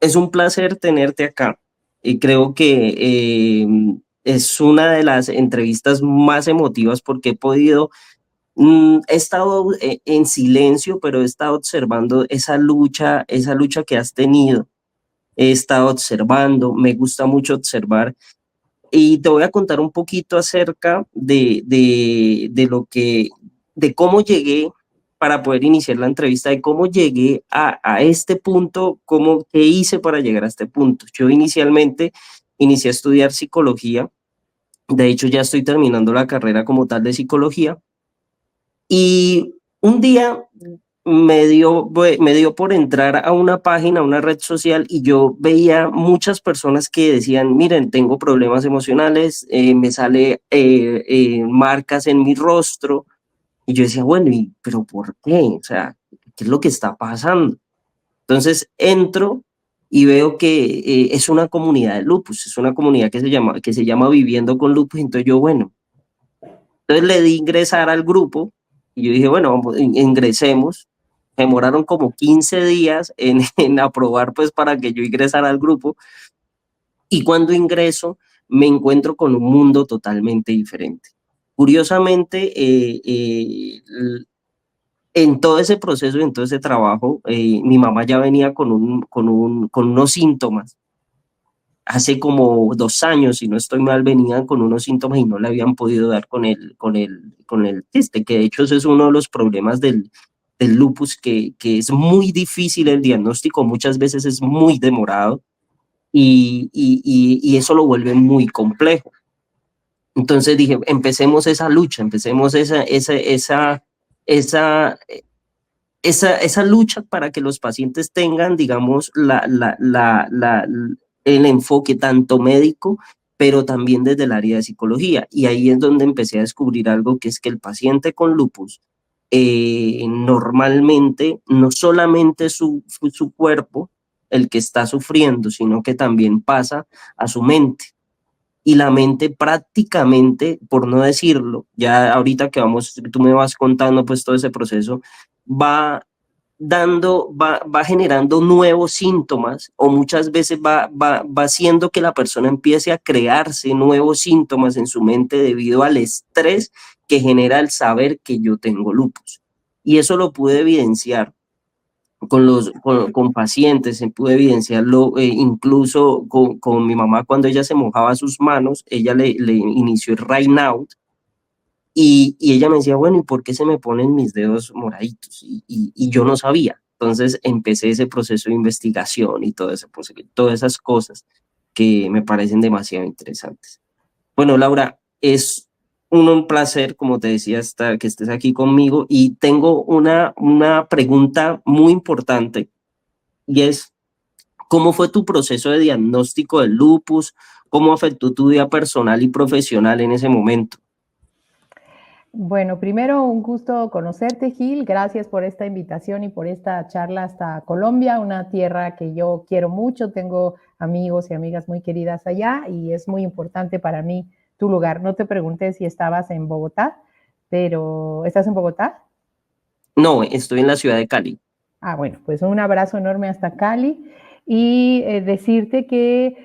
Es un placer tenerte acá y creo que es una de las entrevistas más emotivas porque he podido, he estado en silencio, pero he estado observando esa lucha que has tenido. He estado observando, me gusta mucho observar y te voy a contar un poquito acerca de lo que, de cómo llegué para poder iniciar la entrevista, de cómo llegué a este punto, cómo, qué hice para llegar a este punto. Yo inicialmente inicié a estudiar psicología, de hecho ya estoy terminando la carrera como tal de psicología, y un día me dio por entrar a una página, a una red social, y yo veía muchas personas que decían, miren, tengo problemas emocionales, me sale marcas en mi rostro, y yo decía, bueno, pero ¿por qué? O sea, ¿qué es lo que está pasando? Entonces entro y veo que es una comunidad de lupus, es una comunidad que se llama Viviendo con Lupus, entonces yo, bueno, entonces le di ingresar al grupo y yo dije, bueno, ingresemos. Demoraron como 15 días en aprobar pues para que yo ingresara al grupo y cuando ingreso me encuentro con un mundo totalmente diferente. Curiosamente, en todo ese proceso, en todo ese trabajo, mi mamá ya venía con unos síntomas. Hace como 2 años, si no estoy mal, venían con unos síntomas y no le habían podido dar con el teste, que de hecho ese es uno de los problemas del lupus, que es muy difícil el diagnóstico, muchas veces es muy demorado y eso lo vuelve muy complejo. Entonces dije, empecemos esa lucha, empecemos esa, esa lucha para que los pacientes tengan, digamos, el enfoque tanto médico, pero también desde el área de psicología. Y ahí es donde empecé a descubrir algo que es que el paciente con lupus, normalmente no solamente su cuerpo el que está sufriendo, sino que también pasa a su mente. Y la mente prácticamente, por no decirlo, ya ahorita que vamos, tú me vas contando pues todo ese proceso, va va generando nuevos síntomas o muchas veces va haciendo que la persona empiece a crearse nuevos síntomas en su mente debido al estrés que genera el saber que yo tengo lupus. Y eso lo pude evidenciar con pacientes, se pudo evidenciarlo incluso con mi mamá cuando ella se mojaba sus manos, ella le inició el right now y ella me decía, bueno, ¿y por qué se me ponen mis dedos moraditos? Y yo no sabía. Entonces empecé ese proceso de investigación y todo eso, pues, todas esas cosas que me parecen demasiado interesantes. Bueno, Laura, es un placer, como te decía, que estés aquí conmigo y tengo una pregunta muy importante y es, ¿cómo fue tu proceso de diagnóstico del lupus? ¿Cómo afectó tu vida personal y profesional en ese momento? Bueno, primero un gusto conocerte, Gil. Gracias por esta invitación y por esta charla hasta Colombia, una tierra que yo quiero mucho. Tengo amigos y amigas muy queridas allá y es muy importante para mí tu lugar. No te pregunté si estabas en Bogotá, pero ¿estás en Bogotá? No, estoy en la ciudad de Cali. Ah, bueno, pues un abrazo enorme hasta Cali y decirte que,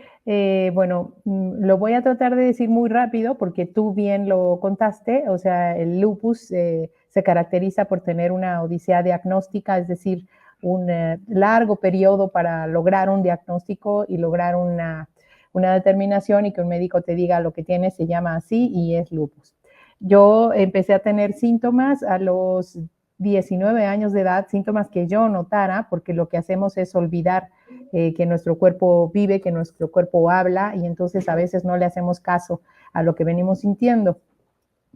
bueno, lo voy a tratar de decir muy rápido porque tú bien lo contaste, o sea, el lupus se caracteriza por tener una odisea diagnóstica, es decir, un largo periodo para lograr un diagnóstico y lograr una determinación y que un médico te diga lo que tienes se llama así y es lupus. Yo empecé a tener síntomas a los 19 años de edad, síntomas que yo notara, porque lo que hacemos es olvidar que nuestro cuerpo vive, que nuestro cuerpo habla, y entonces a veces no le hacemos caso a lo que venimos sintiendo.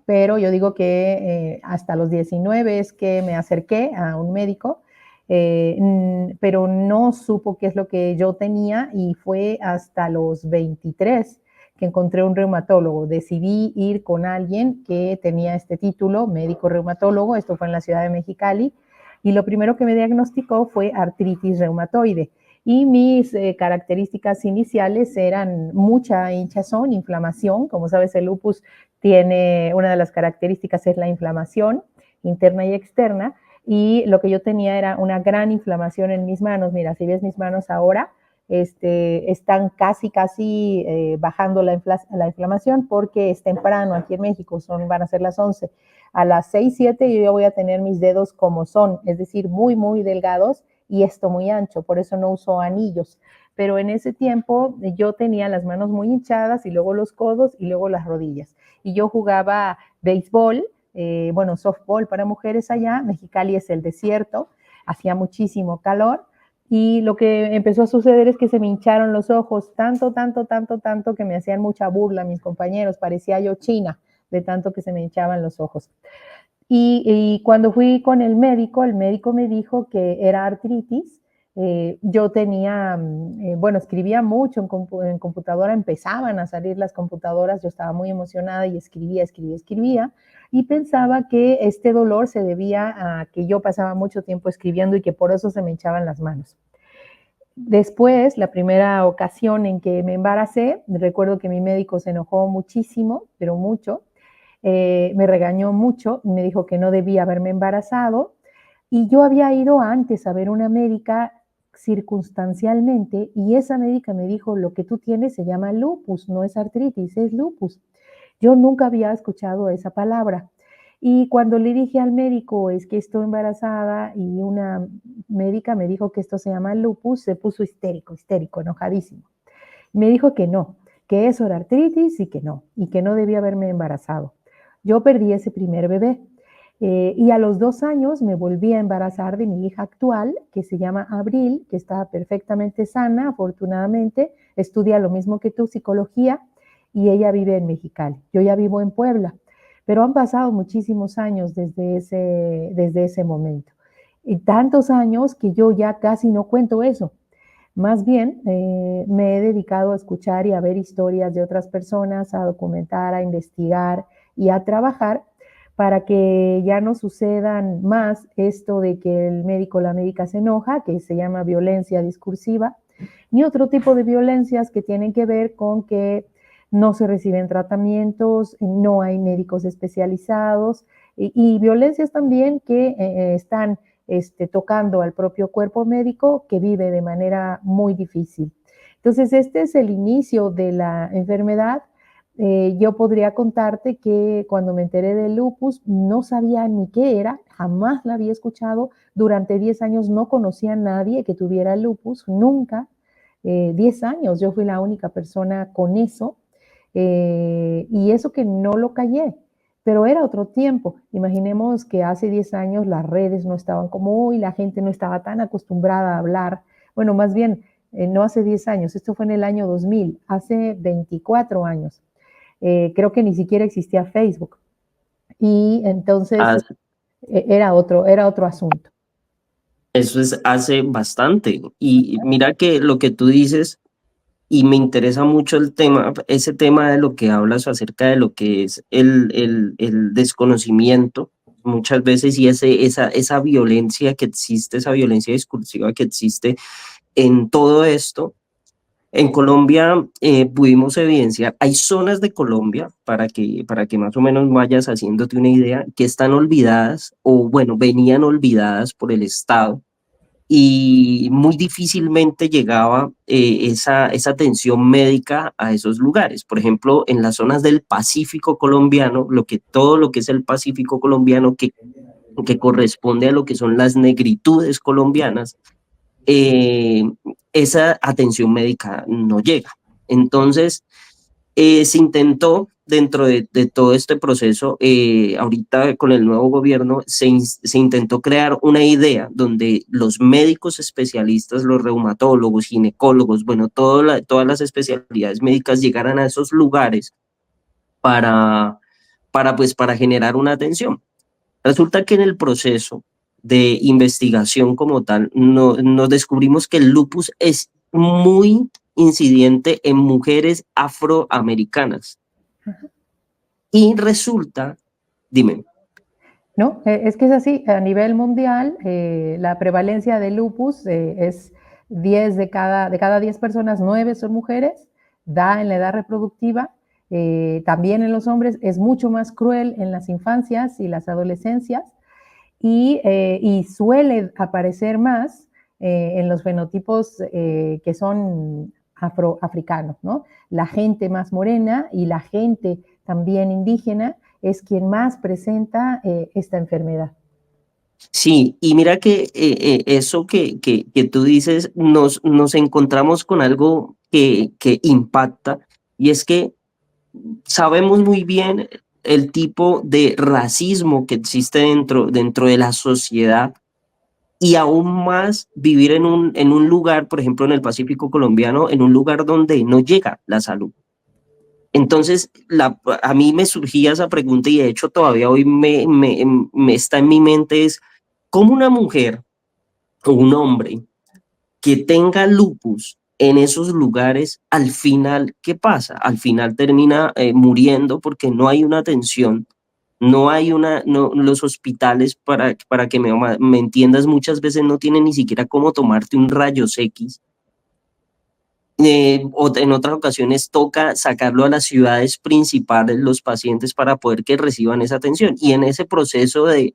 Pero yo digo que hasta los 19 es que me acerqué a un médico, pero no supo qué es lo que yo tenía y fue hasta los 23 que encontré un reumatólogo. Decidí ir con alguien que tenía este título, médico reumatólogo, esto fue en la ciudad de Mexicali, y lo primero que me diagnosticó fue artritis reumatoide. Y mis características iniciales eran mucha hinchazón, inflamación, como sabes el lupus tiene, una de las características es la inflamación interna y externa, y lo que yo tenía era una gran inflamación en mis manos. Mira, si ves mis manos ahora, están casi bajando la inflamación porque es temprano aquí en México, van a ser las 11. A las 6, 7 yo voy a tener mis dedos como son, es decir, muy, muy delgados y esto muy ancho, por eso no uso anillos. Pero en ese tiempo yo tenía las manos muy hinchadas y luego los codos y luego las rodillas. Y yo jugaba béisbol, softball para mujeres allá, Mexicali es el desierto, hacía muchísimo calor y lo que empezó a suceder es que se me hincharon los ojos tanto que me hacían mucha burla mis compañeros, parecía yo china de tanto que se me hinchaban los ojos. Y cuando fui con el médico me dijo que era artritis. Yo tenía, escribía mucho en computadora, empezaban a salir las computadoras, yo estaba muy emocionada y escribía, y pensaba que este dolor se debía a que yo pasaba mucho tiempo escribiendo y que por eso se me hinchaban las manos. Después, la primera ocasión en que me embaracé, recuerdo que mi médico se enojó muchísimo, pero mucho, me regañó mucho, me dijo que no debía haberme embarazado y yo había ido antes a ver una médica circunstancialmente y esa médica me dijo, lo que tú tienes se llama lupus, no es artritis, es lupus. Yo nunca había escuchado esa palabra. Y cuando le dije al médico, es que estoy embarazada y una médica me dijo que esto se llama lupus, se puso histérico, enojadísimo. Me dijo que eso era artritis y que no debía haberme embarazado. Yo perdí ese primer bebé y a los 2 años me volví a embarazar de mi hija actual, que se llama Abril, que está perfectamente sana, afortunadamente, estudia lo mismo que tú, psicología, y ella vive en Mexicali. Yo ya vivo en Puebla, pero han pasado muchísimos años desde ese momento. Y tantos años que yo ya casi no cuento eso. Más bien, me he dedicado a escuchar y a ver historias de otras personas, a documentar, a investigar y a trabajar para que ya no sucedan más esto de que el médico o la médica se enoja, que se llama violencia discursiva, ni otro tipo de violencias que tienen que ver con que no se reciben tratamientos, no hay médicos especializados y violencias también que están tocando al propio cuerpo médico que vive de manera muy difícil. Entonces, este es el inicio de la enfermedad. Yo podría contarte que cuando me enteré del lupus no sabía ni qué era, jamás la había escuchado. Durante 10 años no conocía a nadie que tuviera lupus, nunca. 10 años, yo fui la única persona con eso. Y eso que no lo callé, pero era otro tiempo. Imaginemos que hace 10 años las redes no estaban como hoy, la gente no estaba tan acostumbrada a hablar. Bueno, más bien, no hace 10 años, esto fue en el año 2000, hace 24 años. Creo que ni siquiera existía Facebook. Y entonces era otro asunto. Eso es hace bastante. Y mira que lo que tú dices, y me interesa mucho el tema, ese tema de lo que hablas acerca de lo que es el desconocimiento, muchas veces, y esa violencia que existe, esa violencia discursiva que existe en todo esto. En Colombia pudimos evidenciar, hay zonas de Colombia, para que más o menos vayas haciéndote una idea, que están olvidadas o bueno, venían olvidadas por el Estado y muy difícilmente llegaba esa atención médica a esos lugares. Por ejemplo, en las zonas del Pacífico colombiano, todo lo que es el Pacífico colombiano que corresponde a lo que son las negritudes colombianas, eh, esa atención médica no llega. Entonces, se intentó dentro de todo este proceso, ahorita con el nuevo gobierno, se intentó crear una idea donde los médicos especialistas, los reumatólogos, ginecólogos, bueno, todas las especialidades médicas llegaran a esos lugares para, para generar una atención. Resulta que en el proceso de investigación como tal, nos descubrimos que el lupus es muy incidente en mujeres afroamericanas. Y resulta, dime. No, es que es así, a nivel mundial, la prevalencia de lupus es 10 de cada 10 personas, 9 son mujeres, da en la edad reproductiva, también en los hombres, es mucho más cruel en las infancias y las adolescencias y suele aparecer más en los fenotipos que son afroafricanos, ¿no? La gente más morena y la gente también indígena es quien más presenta esta enfermedad. Sí, y mira que eso que tú dices, nos encontramos con algo que impacta, y es que sabemos muy bien el tipo de racismo que existe dentro de la sociedad, y aún más vivir en un lugar, por ejemplo, en el Pacífico colombiano, en un lugar donde no llega la salud. Entonces, a mí me surgía esa pregunta, y de hecho todavía hoy me está en mi mente, es cómo una mujer o un hombre que tenga lupus en esos lugares, al final, ¿qué pasa? Al final termina muriendo porque no hay una atención, no hay no, los hospitales, para que me entiendas, muchas veces no tienen ni siquiera cómo tomarte un rayos X. O en otras ocasiones toca sacarlo a las ciudades principales, los pacientes, para poder que reciban esa atención. Y en ese proceso de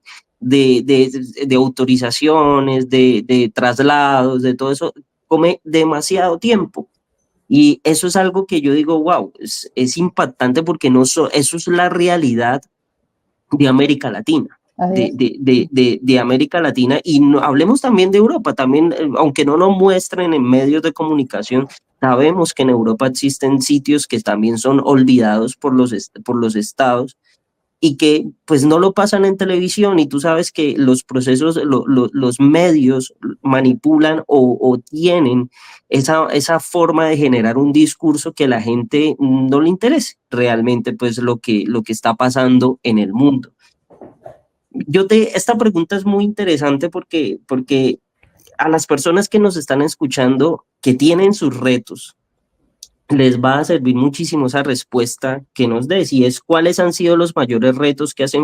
autorizaciones, de traslados, de todo eso, come demasiado tiempo. Y eso es algo que yo digo, wow, es impactante, porque no eso es la realidad de América Latina. De América Latina, y no, hablemos también de Europa, también, aunque no nos muestren en medios de comunicación, sabemos que en Europa existen sitios que también son olvidados por los estados, y que pues no lo pasan en televisión, y tú sabes que los procesos, los medios manipulan o tienen esa forma de generar un discurso que a la gente no le interese realmente pues lo que está pasando en el mundo. Esta pregunta es muy interesante porque a las personas que nos están escuchando, que tienen sus retos, les va a servir muchísimo esa respuesta que nos des, y es cuáles han sido los mayores retos que has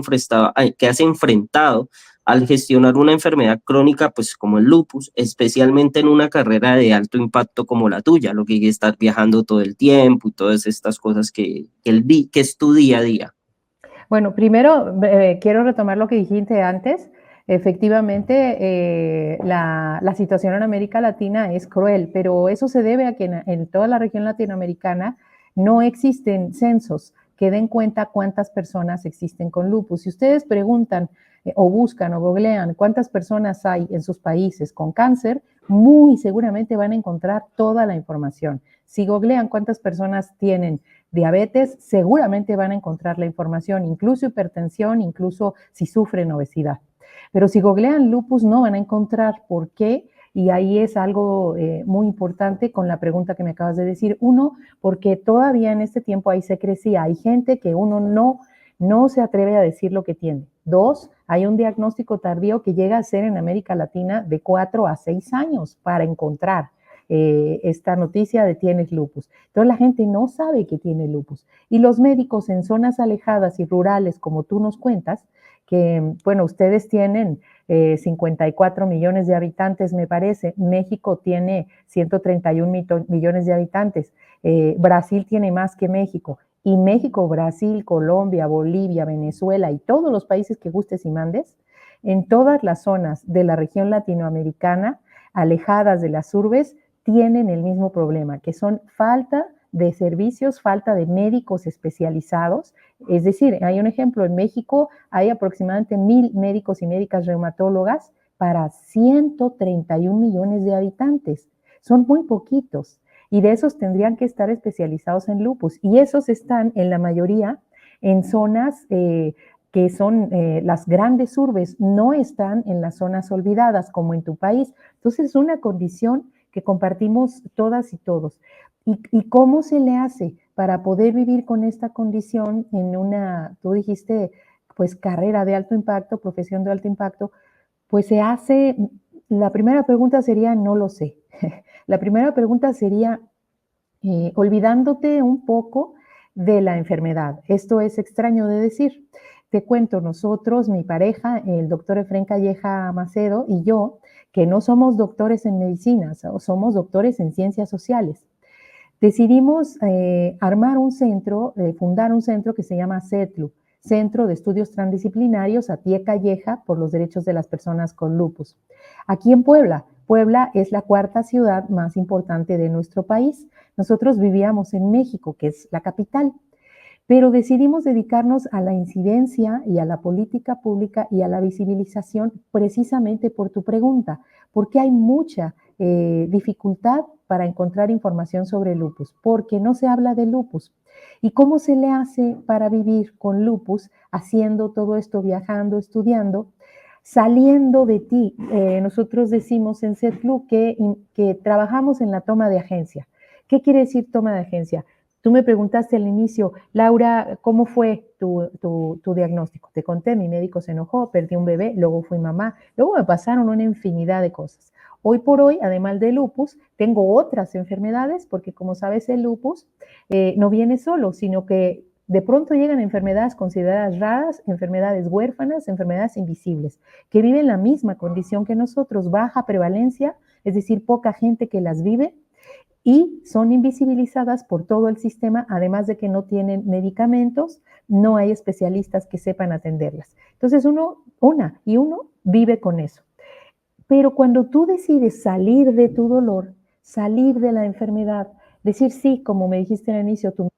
enfrentado al gestionar una enfermedad crónica, pues como el lupus, especialmente en una carrera de alto impacto como la tuya, lo que hay que estar viajando todo el tiempo y todas estas cosas que es tu día a día. Bueno, primero quiero retomar lo que dijiste antes. Efectivamente, la situación en América Latina es cruel, pero eso se debe a que en toda la región latinoamericana no existen censos que den cuenta cuántas personas existen con lupus. Si ustedes preguntan o buscan o googlean cuántas personas hay en sus países con cáncer, muy seguramente van a encontrar toda la información. Si googlean cuántas personas tienen diabetes, seguramente van a encontrar la información, incluso hipertensión, incluso si sufren obesidad. Pero si googlean lupus no van a encontrar por qué, y ahí es algo muy importante con la pregunta que me acabas de decir. Uno, porque todavía en este tiempo hay secrecía, hay gente que uno no se atreve a decir lo que tiene. Dos, hay un diagnóstico tardío que llega a ser en América Latina de 4 a 6 años para encontrar esta noticia de tienes lupus. Entonces la gente no sabe que tiene lupus. Y los médicos en zonas alejadas y rurales, como tú nos cuentas, que, bueno, ustedes tienen 54 millones de habitantes, me parece. México tiene 131 millones de habitantes. Brasil tiene más que México. Y México, Brasil, Colombia, Bolivia, Venezuela y todos los países que gustes y mandes, en todas las zonas de la región latinoamericana, alejadas de las urbes, tienen el mismo problema, que son falta de servicios, falta de médicos especializados. Es decir, hay un ejemplo, en México hay aproximadamente 1,000 médicos y médicas reumatólogas para 131 millones de habitantes. Son muy poquitos, y de esos tendrían que estar especializados en lupus, y esos están en la mayoría en zonas que son las grandes urbes, no están en las zonas olvidadas como en tu país. Entonces es una condición que compartimos todas y todos. ¿Y cómo se le hace para poder vivir con esta condición en una, tú dijiste, pues carrera de alto impacto, profesión de alto impacto? Pues se hace, la primera pregunta sería, no lo sé. La primera pregunta sería, olvidándote un poco de la enfermedad. Esto es extraño de decir. Te cuento, nosotros, mi pareja, el doctor Efrén Calleja Macedo y yo, que no somos doctores en medicina, somos doctores en ciencias sociales, decidimos armar un centro, fundar un centro que se llama CETLU, Centro de Estudios Transdisciplinarios a Pie Calleja por los Derechos de las Personas con Lupus, aquí en Puebla, Puebla es la cuarta ciudad más importante de nuestro país. Nosotros vivíamos en México, que es la capital, pero decidimos dedicarnos a la incidencia y a la política pública y a la visibilización precisamente por tu pregunta, porque hay mucha dificultad para encontrar información sobre lupus, porque no se habla de lupus. ¿Y cómo se le hace para vivir con lupus, haciendo todo esto, viajando, estudiando, saliendo de ti? Nosotros decimos en SETLU que trabajamos en la toma de agencia. ¿Qué quiere decir toma de agencia? Tú me preguntaste al inicio, Laura, ¿cómo fue tu diagnóstico? Te conté, mi médico se enojó, perdí un bebé, luego fui mamá, luego me pasaron una infinidad de cosas. Hoy por hoy, además de lupus, tengo otras enfermedades, porque como sabes, el lupus no viene solo, sino que de pronto llegan enfermedades consideradas raras, enfermedades huérfanas, enfermedades invisibles, que viven la misma condición que nosotros, baja prevalencia, es decir, poca gente que las vive, y son invisibilizadas por todo el sistema, además de que no tienen medicamentos, no hay especialistas que sepan atenderlas. Entonces uno vive con eso. Pero cuando tú decides salir de tu dolor, salir de la enfermedad, decir sí, como me dijiste al inicio, tú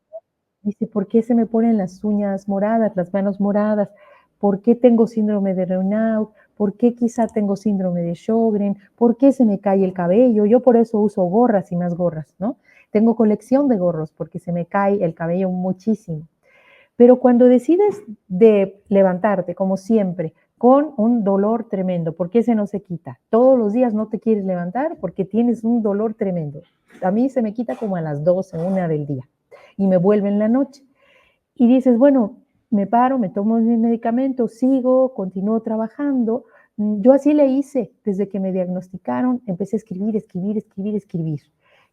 dice, ¿por qué se me ponen las uñas moradas, las manos moradas? ¿Por qué tengo síndrome de Raynaud? ¿Por qué quizá tengo síndrome de Sjögren? ¿Por qué se me cae el cabello? Yo por eso uso gorras y más gorras, ¿no? Tengo colección de gorros porque se me cae el cabello muchísimo. Pero cuando decides de levantarte, como siempre, con un dolor tremendo, ¿por qué ese no se quita? Todos los días no te quieres levantar porque tienes un dolor tremendo. A mí se me quita como a las 12, 1 del día y me vuelve en la noche. Y dices, bueno, me paro, me tomo mis medicamentos, sigo, continúo trabajando. Yo así le hice desde que me diagnosticaron, empecé a escribir, escribir, escribir, escribir.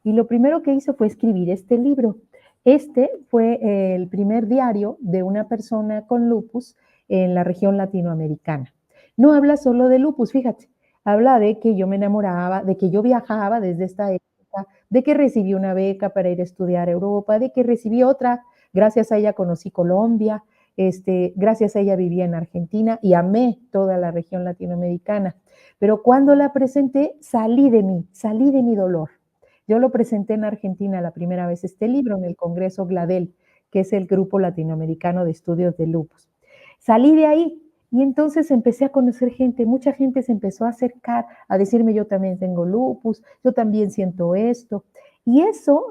Y lo primero que hice fue escribir este libro. Este fue el primer diario de una persona con lupus en la región latinoamericana. No habla solo de lupus, fíjate, habla de que yo me enamoraba, de que yo viajaba desde esta época, de que recibí una beca para ir a estudiar a Europa, de que recibí otra, gracias a ella conocí Colombia, gracias a ella vivía en Argentina y amé toda la región latinoamericana. Pero cuando la presenté, salí de mi dolor. Yo lo presenté en Argentina la primera vez este libro en el Congreso GLADEL, que es el Grupo Latinoamericano de Estudios de Lupus. Salí de ahí y entonces empecé a conocer gente, mucha gente se empezó a acercar a decirme yo también tengo lupus, yo también siento esto. Y eso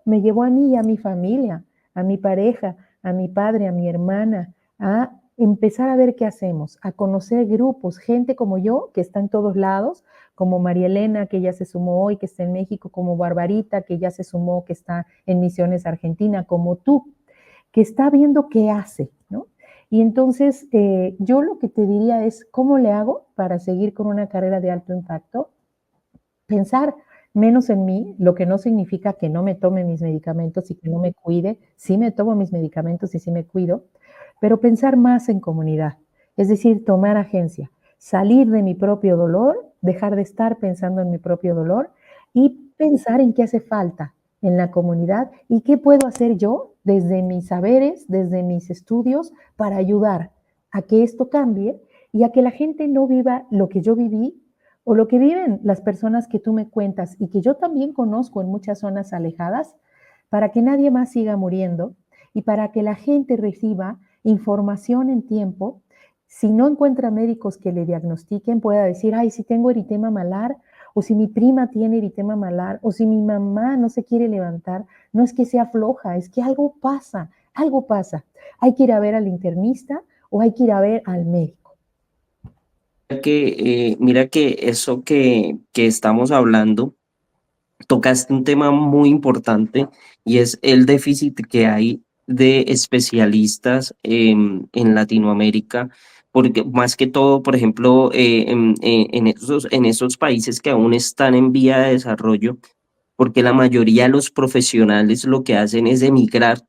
me llevó a mí y a mi familia, a mi pareja, a mi padre, a mi hermana, a empezar a ver qué hacemos, a conocer grupos, gente como yo que está en todos lados, como María Elena, que ya se sumó hoy, que está en México, como Barbarita, que ya se sumó, que está en Misiones Argentina, como tú, que está viendo qué hace, ¿no? Y entonces yo lo que te diría es, ¿cómo le hago para seguir con una carrera de alto impacto? Pensar menos en mí, lo que no significa que no me tome mis medicamentos y que no me cuide, sí me tomo mis medicamentos y sí me cuido, pero pensar más en comunidad, es decir, tomar agencia, salir de mi propio dolor, dejar de estar pensando en mi propio dolor y pensar en qué hace falta en la comunidad y qué puedo hacer yo desde mis saberes, desde mis estudios, para ayudar a que esto cambie y a que la gente no viva lo que yo viví o lo que viven las personas que tú me cuentas y que yo también conozco en muchas zonas alejadas, para que nadie más siga muriendo y para que la gente reciba información en tiempo. Si no encuentra médicos que le diagnostiquen, pueda decir, ay, si tengo eritema malar, o si mi prima tiene eritema malar, o si mi mamá no se quiere levantar, no es que sea floja, es que algo pasa, algo pasa. Hay que ir a ver al internista o hay que ir a ver al médico. Mira que eso que estamos hablando, tocaste un tema muy importante y es el déficit que hay de especialistas en Latinoamérica, porque más que todo, por ejemplo, en esos países que aún están en vía de desarrollo, porque la mayoría de los profesionales lo que hacen es emigrar,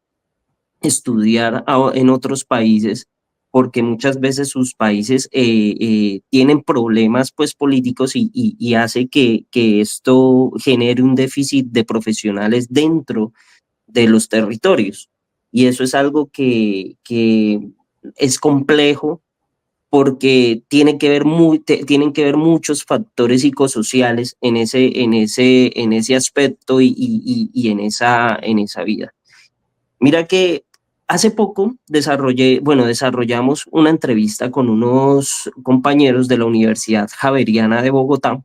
estudiar en otros países, porque muchas veces sus países tienen problemas pues políticos y hace que esto genere un déficit de profesionales dentro de los territorios. Y eso es algo que es complejo porque tienen que ver muchos factores psicosociales en ese aspecto y en esa vida. Mira que hace poco desarrollamos una entrevista con unos compañeros de la Universidad Javeriana de Bogotá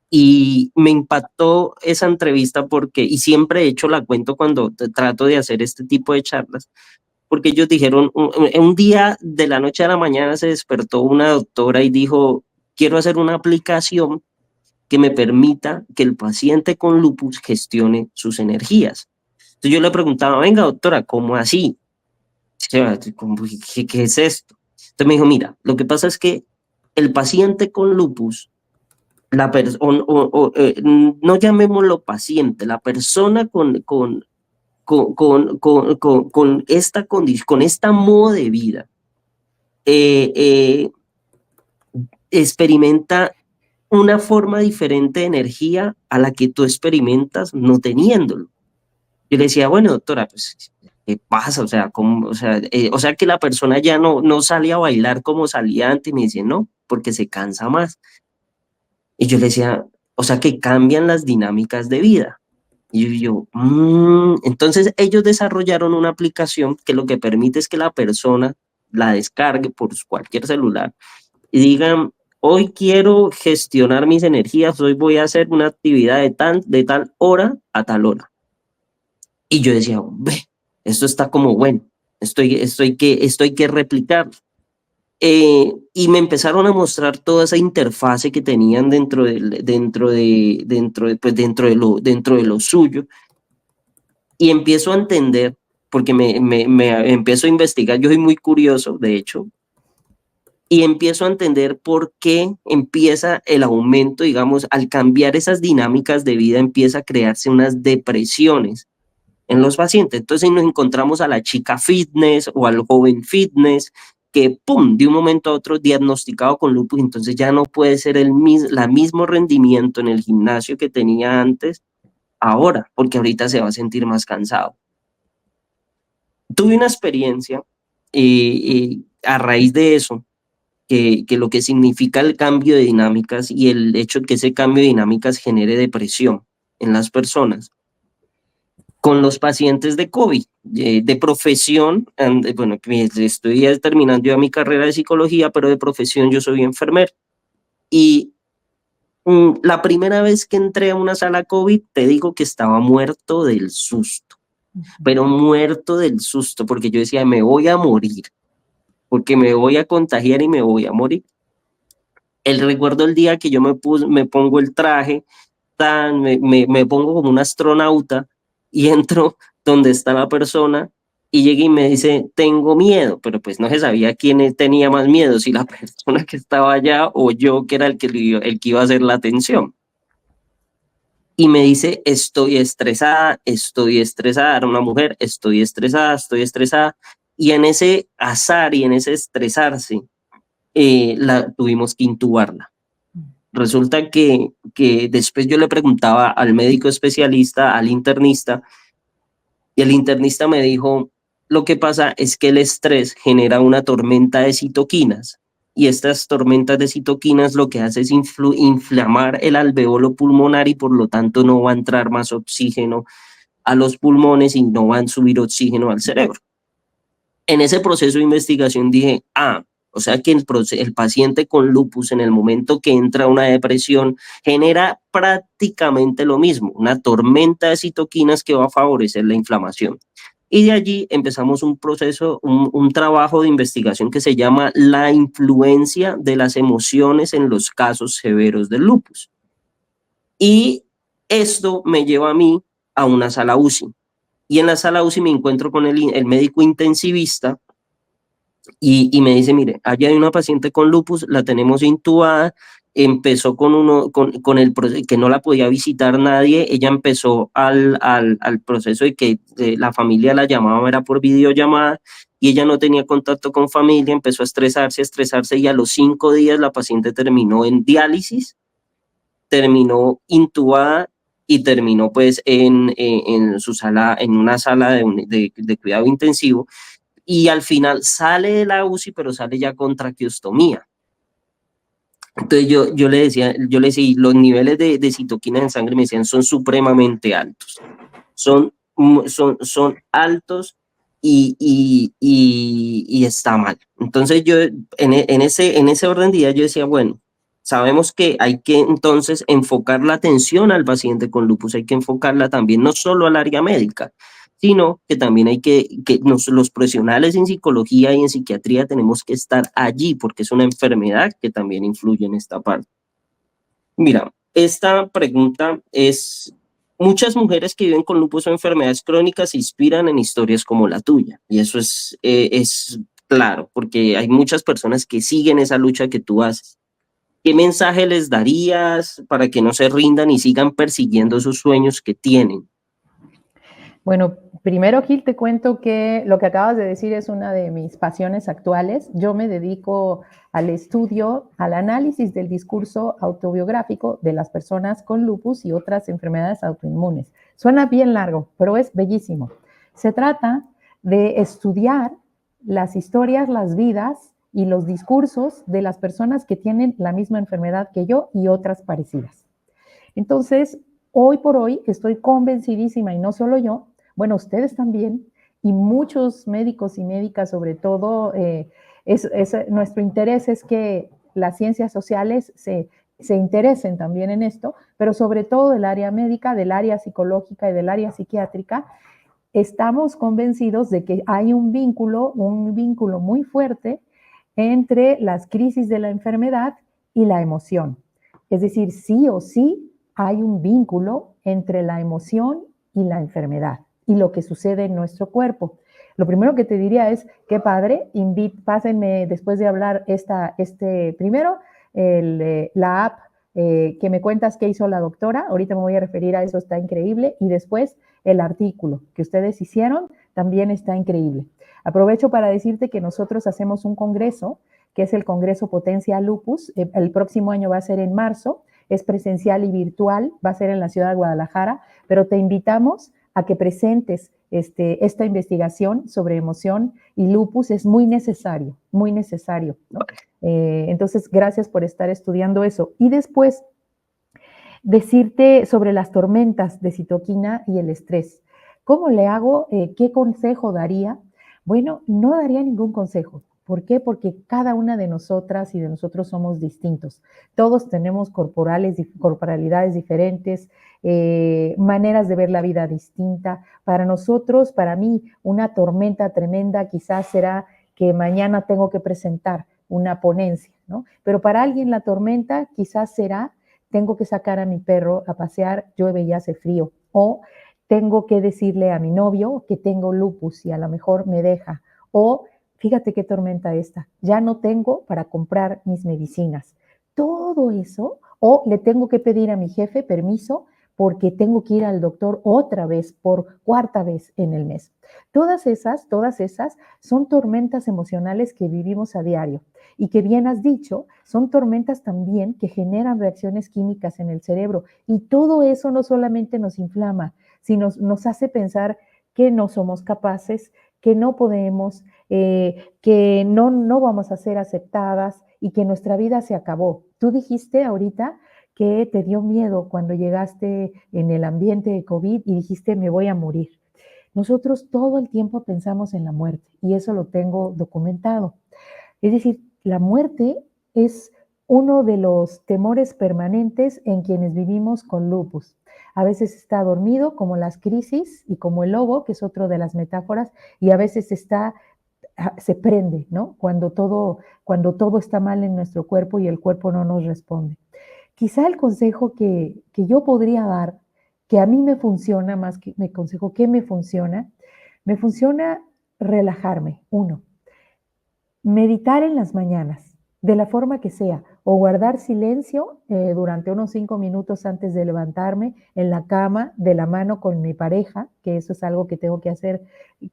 y me impactó esa entrevista porque, y siempre he hecho la cuento cuando trato de hacer este tipo de charlas, porque ellos dijeron, un día de la noche a la mañana se despertó una doctora y dijo, quiero hacer una aplicación que me permita que el paciente con lupus gestione sus energías. Entonces yo le preguntaba, venga doctora, ¿cómo así? ¿Qué es esto? Entonces me dijo, mira, lo que pasa es que el paciente con lupus, no llamémoslo paciente, la persona con esta condición, con esta modo de vida, eh, eh, experimenta una forma diferente de energía a la que tú experimentas no teniéndolo. Yo le decía, bueno, doctora, pues, ¿qué pasa? O sea, o sea que la persona ya no sale a bailar como salía antes. Y me dice, no, porque se cansa más. Y yo le decía, o sea que cambian las dinámicas de vida. Y entonces ellos desarrollaron una aplicación que lo que permite es que la persona la descargue por cualquier celular y digan, hoy quiero gestionar mis energías, hoy voy a hacer una actividad de tal hora a tal hora. Y yo decía, ve, esto está como bueno, esto hay que replicar. Y me empezaron a mostrar toda esa interfase que tenían dentro de lo suyo. Y empiezo a entender, porque me empiezo a investigar, yo soy muy curioso, de hecho, y empiezo a entender por qué empieza el aumento, digamos, al cambiar esas dinámicas de vida, empieza a crearse unas depresiones en los pacientes. Entonces nos encontramos a la chica fitness o al joven fitness que, pum, de un momento a otro diagnosticado con lupus, entonces ya no puede ser la mismo rendimiento en el gimnasio que tenía antes, ahora, porque ahorita se va a sentir más cansado. Tuve una experiencia a raíz de eso, que lo que significa el cambio de dinámicas y el hecho de que ese cambio de dinámicas genere depresión en las personas. Con los pacientes de COVID, de profesión, bueno, estoy terminando ya mi carrera de psicología, pero de profesión yo soy enfermero. Y la primera vez que entré a una sala COVID, te digo que estaba muerto del susto, pero muerto del susto, porque yo decía, me voy a morir, porque me voy a contagiar y me voy a morir. Recuerdo el día que yo me pongo el traje, me pongo como un astronauta y entro donde está la persona y llega y me dice, tengo miedo, pero pues no se sabía quién tenía más miedo, si la persona que estaba allá o yo, que era el que iba a hacer la atención. Y me dice, estoy estresada, era una mujer, estoy estresada. Y en ese azar y en ese estresarse, tuvimos que intubarla. Resulta que después yo le preguntaba al médico especialista, al internista, y el internista me dijo, lo que pasa es que el estrés genera una tormenta de citoquinas, y estas tormentas de citoquinas lo que hace es inflamar el alveolo pulmonar y por lo tanto no va a entrar más oxígeno a los pulmones y no va a subir oxígeno al cerebro. En ese proceso de investigación dije, o sea que el paciente con lupus en el momento que entra a una depresión genera prácticamente lo mismo, una tormenta de citoquinas que va a favorecer la inflamación. Y de allí empezamos un proceso, un trabajo de investigación que se llama la influencia de las emociones en los casos severos del lupus. Y esto me lleva a mí a una sala UCI. Y en la sala UCI me encuentro con el médico intensivista y me dice, mire, allá hay una paciente con lupus, la tenemos intubada, empezó con el proceso, que no la podía visitar nadie, ella empezó al proceso de que la familia la llamaba, era por videollamada, y ella no tenía contacto con familia, empezó a estresarse, y a los 5 días la paciente terminó en diálisis, terminó intubada, y terminó pues en su sala, en una sala de cuidado intensivo, y al final sale de la UCI, pero sale ya con traqueostomía. Entonces yo le decía, y los niveles de citoquina en sangre me decían son supremamente altos, son altos y está mal. Entonces yo en ese orden de ideas yo decía, bueno, sabemos que hay que entonces enfocar la atención al paciente con lupus, hay que enfocarla también no solo al área médica, sino que también hay los profesionales en psicología y en psiquiatría tenemos que estar allí porque es una enfermedad que también influye en esta parte. Mira, esta pregunta es, muchas mujeres que viven con lupus o enfermedades crónicas se inspiran en historias como la tuya, y eso es claro, porque hay muchas personas que siguen esa lucha que tú haces. ¿Qué mensaje les darías para que no se rindan y sigan persiguiendo esos sueños que tienen? Bueno, primero, Gil, te cuento que lo que acabas de decir es una de mis pasiones actuales. Yo me dedico al estudio, al análisis del discurso autobiográfico de las personas con lupus y otras enfermedades autoinmunes. Suena bien largo, pero es bellísimo. Se trata de estudiar las historias, las vidas y los discursos de las personas que tienen la misma enfermedad que yo y otras parecidas. Entonces, hoy por hoy estoy convencidísima, y no solo yo, bueno, ustedes también, y muchos médicos y médicas sobre todo, nuestro interés es que las ciencias sociales se interesen también en esto, pero sobre todo del área médica, del área psicológica y del área psiquiátrica, estamos convencidos de que hay un vínculo muy fuerte entre las crisis de la enfermedad y la emoción. Es decir, sí o sí hay un vínculo entre la emoción y la enfermedad y lo que sucede en nuestro cuerpo. Lo primero que te diría es, qué padre, pásenme después de hablar primero la app que me cuentas que hizo la doctora, ahorita me voy a referir a eso, está increíble, y después el artículo que ustedes hicieron también está increíble. Aprovecho para decirte que nosotros hacemos un congreso, que es el Congreso Potencia Lupus, el próximo año va a ser en marzo, es presencial y virtual, va a ser en la ciudad de Guadalajara, pero te invitamos a que presentes esta investigación sobre emoción y lupus, es muy necesario, ¿no? Entonces, gracias por estar estudiando eso. Y después, decirte sobre las tormentas de citoquina y el estrés. ¿Cómo le hago? ¿Qué consejo daría? Bueno, no daría ningún consejo. ¿Por qué? Porque cada una de nosotras y de nosotros somos distintos. Todos tenemos corporalidades diferentes, maneras de ver la vida distinta. Para nosotros, para mí, una tormenta tremenda quizás será que mañana tengo que presentar una ponencia, ¿no? Pero para alguien la tormenta quizás será tengo que sacar a mi perro a pasear, llueve y hace frío, o tengo que decirle a mi novio que tengo lupus y a lo mejor me deja, o fíjate qué tormenta esta, ya no tengo para comprar mis medicinas. Todo eso, o le tengo que pedir a mi jefe permiso porque tengo que ir al doctor otra vez por cuarta vez en el mes. Todas esas son tormentas emocionales que vivimos a diario y que bien has dicho, son tormentas también que generan reacciones químicas en el cerebro y todo eso no solamente nos inflama, sino nos hace pensar que no somos capaces, que no podemos, que no vamos a ser aceptadas y que nuestra vida se acabó. Tú dijiste ahorita que te dio miedo cuando llegaste en el ambiente de COVID y dijiste me voy a morir. Nosotros todo el tiempo pensamos en la muerte y eso lo tengo documentado. Es decir, la muerte es uno de los temores permanentes en quienes vivimos con lupus. A veces está dormido, como las crisis y como el lobo, que es otro de las metáforas, y a veces se prende, ¿no? Cuando todo está mal en nuestro cuerpo y el cuerpo no nos responde. Quizá el consejo que yo podría dar, que a mí me funciona, más que me consejo que me funciona relajarme, uno. Meditar en las mañanas, de la forma que sea, o guardar silencio durante unos 5 minutos antes de levantarme en la cama, de la mano con mi pareja, que eso es algo que tengo que hacer,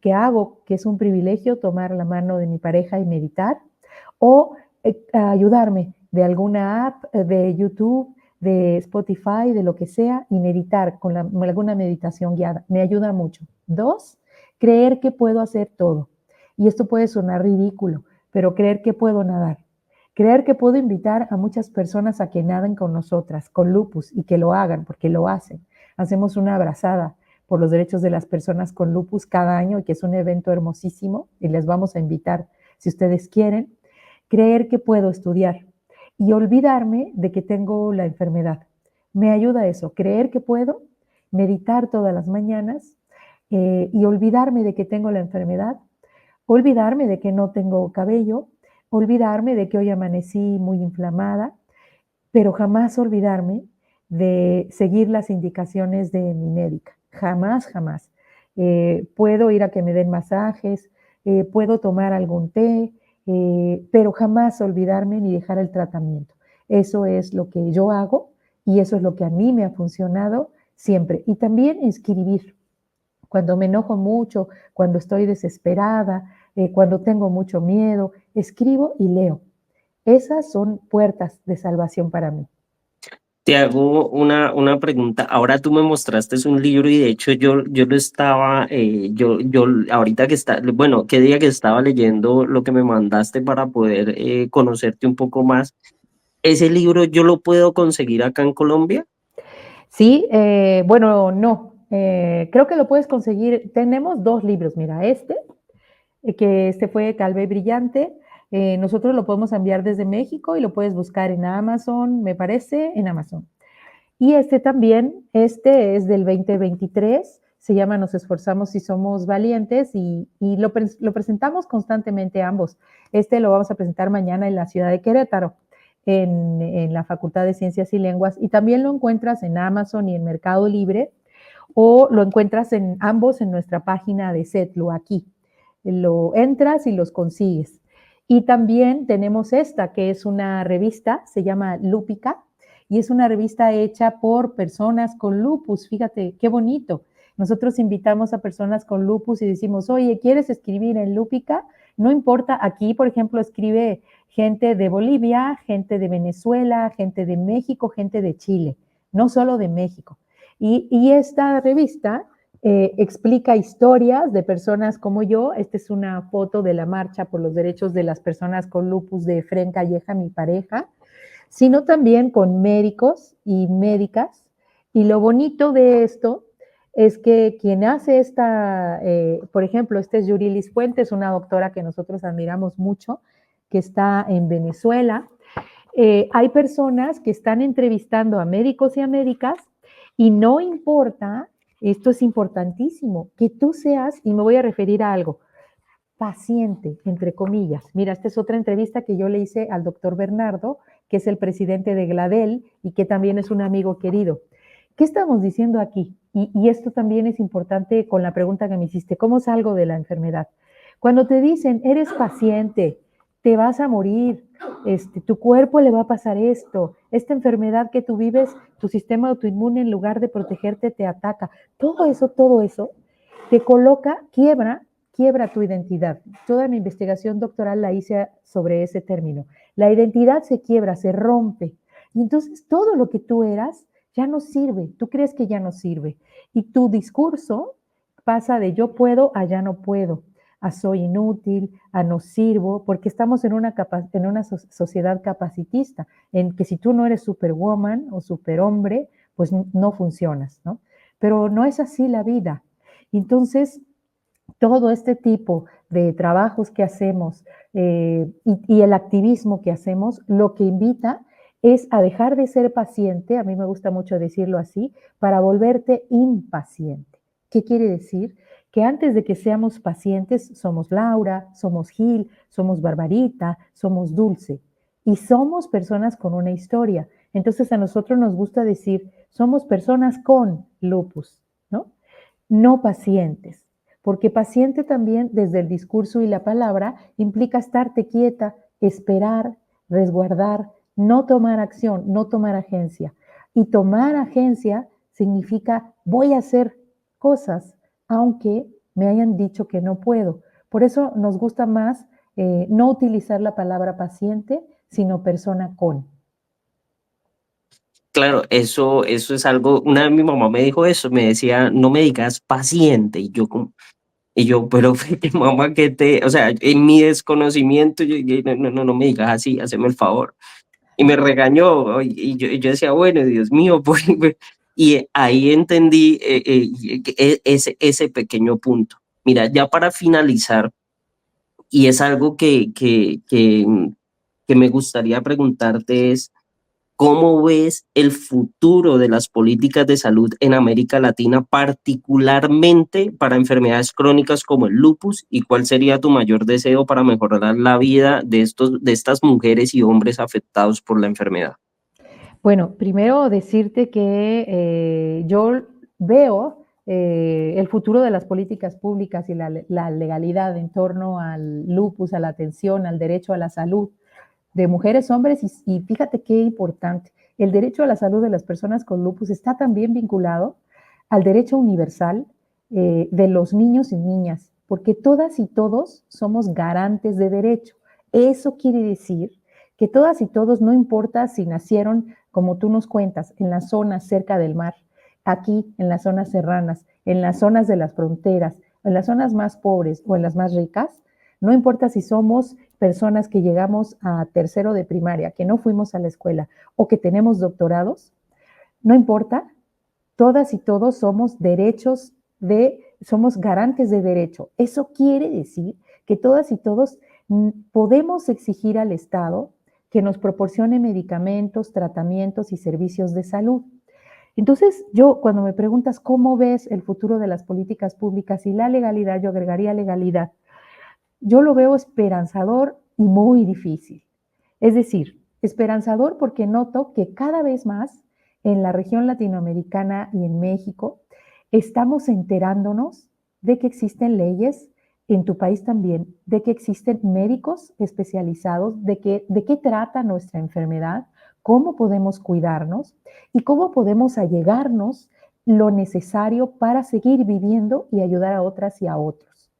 que hago, que es un privilegio tomar la mano de mi pareja y meditar, o ayudarme de alguna app, de YouTube, de Spotify, de lo que sea, y meditar con alguna meditación guiada. Me ayuda mucho. Dos, creer que puedo hacer todo Y esto puede sonar ridículo, pero creer que puedo nadar, creer que puedo invitar a muchas personas a que naden con nosotras, con lupus, y que lo hagan, porque lo hacen. Hacemos una abrazada por los derechos de las personas con lupus cada año, y que es un evento hermosísimo, y les vamos a invitar si ustedes quieren. Creer que puedo estudiar y olvidarme de que tengo la enfermedad. Me ayuda eso, creer que puedo, meditar todas las mañanas y olvidarme de que tengo la enfermedad, olvidarme de que no tengo cabello, olvidarme de que hoy amanecí muy inflamada, pero jamás olvidarme de seguir las indicaciones de mi médica. Jamás, jamás. Puedo ir a que me den masajes, puedo tomar algún té, pero jamás olvidarme ni dejar el tratamiento. Eso es lo que yo hago y eso es lo que a mí me ha funcionado siempre. Y también escribir. Cuando me enojo mucho, cuando estoy desesperada, cuando tengo mucho miedo, escribo y leo. Esas son puertas de salvación para mí. Te hago una pregunta. Ahora tú me mostraste un libro y de hecho yo lo estaba, yo ahorita que está, bueno, qué día que estaba leyendo lo que me mandaste para poder conocerte un poco más. ¿Ese libro yo lo puedo conseguir acá en Colombia? Sí, bueno, no. Creo que lo puedes conseguir. Tenemos dos libros, mira, que este fue Calvé Brillante. Nosotros lo podemos enviar desde México y lo puedes buscar en Amazon, me parece, en Amazon. Y este también, este es del 2023, se llama Nos esforzamos y somos valientes y lo presentamos constantemente ambos. Este lo vamos a presentar mañana en la ciudad de Querétaro, en la Facultad de Ciencias y Lenguas, y también lo encuentras en Amazon y en Mercado Libre, o lo encuentras en ambos en nuestra página de CETLU aquí. Lo entras y los consigues. Y también tenemos esta, que es una revista, se llama Lúpica, y es una revista hecha por personas con lupus. Fíjate, qué bonito. Nosotros invitamos a personas con lupus y decimos, oye, ¿quieres escribir en Lúpica? No importa, aquí, por ejemplo, escribe gente de Bolivia, gente de Venezuela, gente de México, gente de Chile, no solo de México. Y esta revista explica historias de personas como yo. Esta es una foto de la marcha por los derechos de las personas con lupus de Fren Calleja, mi pareja, sino también con médicos y médicas. Y lo bonito de esto es que quien hace esta, por ejemplo, este es Yurilis Fuentes, una doctora que nosotros admiramos mucho, que está en Venezuela. Hay personas que están entrevistando a médicos y a médicas y no importa, esto es importantísimo, que tú seas, y me voy a referir a algo, paciente, entre comillas. Mira, esta es otra entrevista que yo le hice al doctor Bernardo, que es el presidente de Gladel y que también es un amigo querido. ¿Qué estamos diciendo aquí? Y esto también es importante con la pregunta que me hiciste, ¿cómo salgo de la enfermedad? Cuando te dicen, eres paciente, te vas a morir, tu cuerpo le va a pasar esto, esta enfermedad que tú vives, tu sistema autoinmune en lugar de protegerte te ataca. Todo eso te coloca, quiebra tu identidad. Toda mi investigación doctoral la hice sobre ese término. La identidad se quiebra, se rompe. Y entonces todo lo que tú eras ya no sirve. Tú crees que ya no sirve. Y tu discurso pasa de yo puedo a ya no puedo, a soy inútil, a no sirvo, porque estamos en una sociedad capacitista, en que si tú no eres superwoman o superhombre, pues no funcionas, ¿no? Pero no es así la vida. Entonces, todo este tipo de trabajos que hacemos y el activismo que hacemos, lo que invita es a dejar de ser paciente, a mí me gusta mucho decirlo así, para volverte impaciente. ¿Qué quiere decir? Que antes de que seamos pacientes, somos Laura, somos Gil, somos Barbarita, somos Dulce. Y somos personas con una historia. Entonces a nosotros nos gusta decir, somos personas con lupus, ¿no? No pacientes, porque paciente también desde el discurso y la palabra implica estarte quieta, esperar, resguardar, no tomar acción, no tomar agencia. Y tomar agencia significa voy a hacer cosas, aunque me hayan dicho que no puedo. Por eso nos gusta más no utilizar la palabra paciente, sino persona con. Claro, eso es algo, una vez mi mamá me dijo eso, me decía, no me digas paciente, y yo como, Y yo, pero mamá, o sea, en mi desconocimiento, yo dije, no, no, no, no me digas así, haceme el favor. Y me regañó, y yo decía, bueno, Dios mío, pues, y ahí entendí ese pequeño punto. Mira, ya para finalizar, y es algo que me gustaría preguntarte es, ¿cómo ves el futuro de las políticas de salud en América Latina, particularmente para enfermedades crónicas como el lupus? ¿Y cuál sería tu mayor deseo para mejorar la vida de estas mujeres y hombres afectados por la enfermedad? Bueno, primero decirte que yo veo el futuro de las políticas públicas y la legalidad en torno al lupus, a la atención, al derecho a la salud de mujeres, hombres, y fíjate qué importante, el derecho a la salud de las personas con lupus está también vinculado al derecho universal de los niños y niñas, porque todas y todos somos garantes de derecho. Eso quiere decir que todas y todos, no importa si nacieron, como tú nos cuentas, en las zonas cerca del mar, aquí en las zonas serranas, en las zonas de las fronteras, en las zonas más pobres o en las más ricas, no importa si somos personas que llegamos a tercero de primaria, que no fuimos a la escuela o que tenemos doctorados, no importa, todas y todos somos garantes de derecho. Eso quiere decir que todas y todos podemos exigir al Estado que nos proporcione medicamentos, tratamientos y servicios de salud. Entonces, yo cuando me preguntas cómo ves el futuro de las políticas públicas y la legalidad, yo agregaría legalidad. Yo lo veo esperanzador y muy difícil. Es decir, esperanzador porque noto que cada vez más en la región latinoamericana y en México estamos enterándonos de que existen leyes, en tu país también, de que existen médicos especializados, de qué trata nuestra enfermedad, cómo podemos cuidarnos y cómo podemos allegarnos lo necesario para seguir viviendo y ayudar a otras y a otros.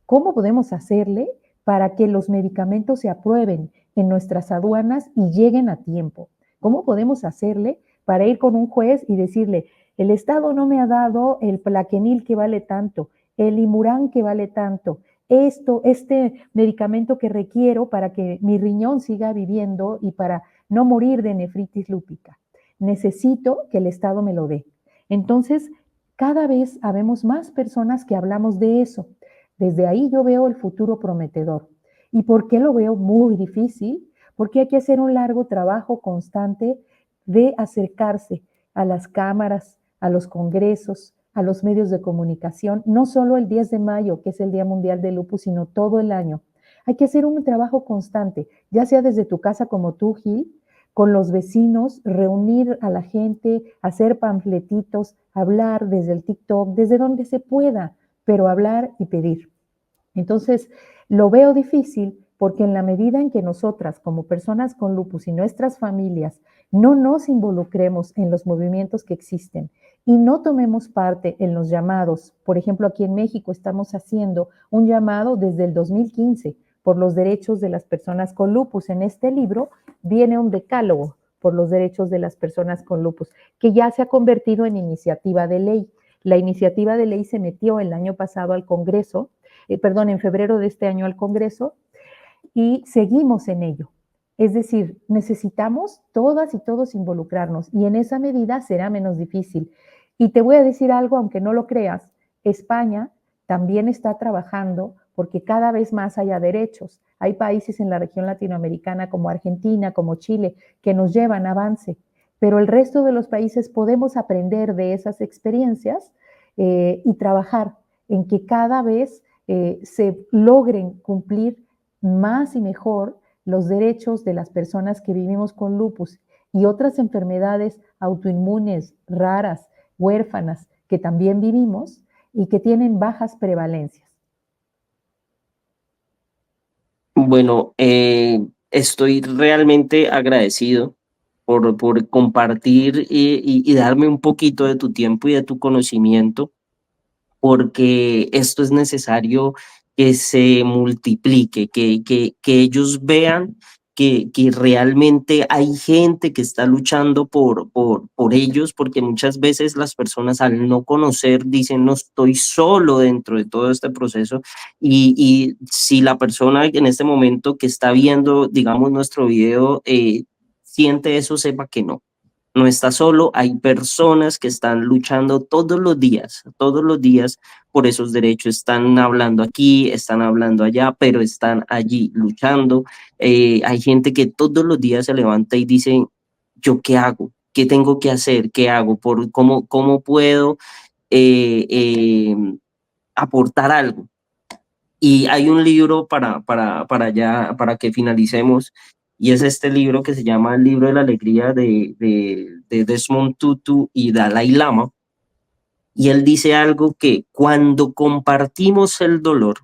¿Cómo podemos hacerle para que los medicamentos se aprueben en nuestras aduanas y lleguen a tiempo? ¿Cómo podemos hacerle para ir con un juez y decirle, el Estado no me ha dado el Plaquenil que vale tanto, el Imurán que vale tanto, este medicamento que requiero para que mi riñón siga viviendo y para no morir de nefritis lúpica? Necesito que el Estado me lo dé. Entonces, cada vez habemos más personas que hablamos de eso. Desde ahí yo veo el futuro prometedor. ¿Y por qué lo veo muy difícil? Porque hay que hacer un largo trabajo constante de acercarse a las cámaras, a los congresos, a los medios de comunicación, no solo el 10 de mayo, que es el Día Mundial del Lupus, sino todo el año. Hay que hacer un trabajo constante, ya sea desde tu casa como tú, Gil, con los vecinos, reunir a la gente, hacer panfletitos, hablar desde el TikTok, desde donde se pueda, pero hablar y pedir. Entonces, lo veo difícil porque en la medida en que nosotras, como personas con lupus y nuestras familias, no nos involucremos en los movimientos que existen y no tomemos parte en los llamados, por ejemplo, aquí en México estamos haciendo un llamado desde el 2015 por los derechos de las personas con lupus. En este libro viene un decálogo por los derechos de las personas con lupus, que ya se ha convertido en iniciativa de ley. La iniciativa de ley se metió el año pasado al Congreso, en febrero de este año al Congreso, y seguimos en ello. Es decir, necesitamos todas y todos involucrarnos y en esa medida será menos difícil. Y te voy a decir algo, aunque no lo creas, España también está trabajando porque cada vez más haya derechos. Hay países en la región latinoamericana como Argentina, como Chile, que nos llevan avance, pero el resto de los países podemos aprender de esas experiencias y trabajar en que cada vez se logren cumplir más y mejor los derechos de las personas que vivimos con lupus y otras enfermedades autoinmunes, raras, huérfanas, que también vivimos y que tienen bajas prevalencias. Bueno, estoy realmente agradecido por compartir y darme un poquito de tu tiempo y de tu conocimiento, porque esto es necesario que se multiplique, que ellos vean que realmente hay gente que está luchando por ellos, porque muchas veces las personas al no conocer dicen no estoy solo dentro de todo este proceso y si la persona en este momento que está viendo, digamos, nuestro video, siente eso, sepa que no está solo, hay personas que están luchando todos los días por esos derechos, están hablando aquí, están hablando allá, pero están allí luchando. Hay gente que todos los días se levanta y dice, ¿yo qué hago? ¿Qué tengo que hacer? ¿Qué hago? ¿Cómo puedo eh, eh, aportar algo? Y hay un libro para que finalicemos, y es este libro que se llama El libro de la alegría de Desmond Tutu y Dalai Lama. Y él dice algo que cuando compartimos el dolor,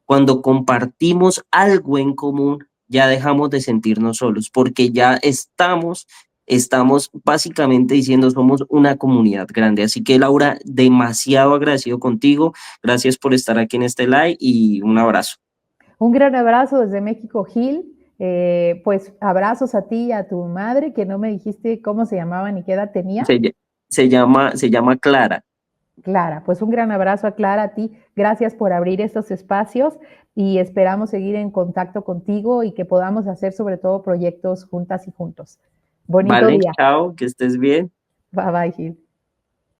cuando compartimos algo en común, ya dejamos de sentirnos solos, porque ya estamos básicamente diciendo somos una comunidad grande. Así que Laura, demasiado agradecido contigo. Gracias por estar aquí en este live y un abrazo. Un gran abrazo desde México, Gil. Pues abrazos a ti y a tu madre, que no me dijiste cómo se llamaba ni qué edad tenía. Se, se llama Clara. Clara, pues un gran abrazo a Clara, a ti. Gracias por abrir estos espacios y esperamos seguir en contacto contigo y que podamos hacer sobre todo proyectos juntas y juntos. Bonito Vale, día. chao, que estés bien. Bye bye, Gil.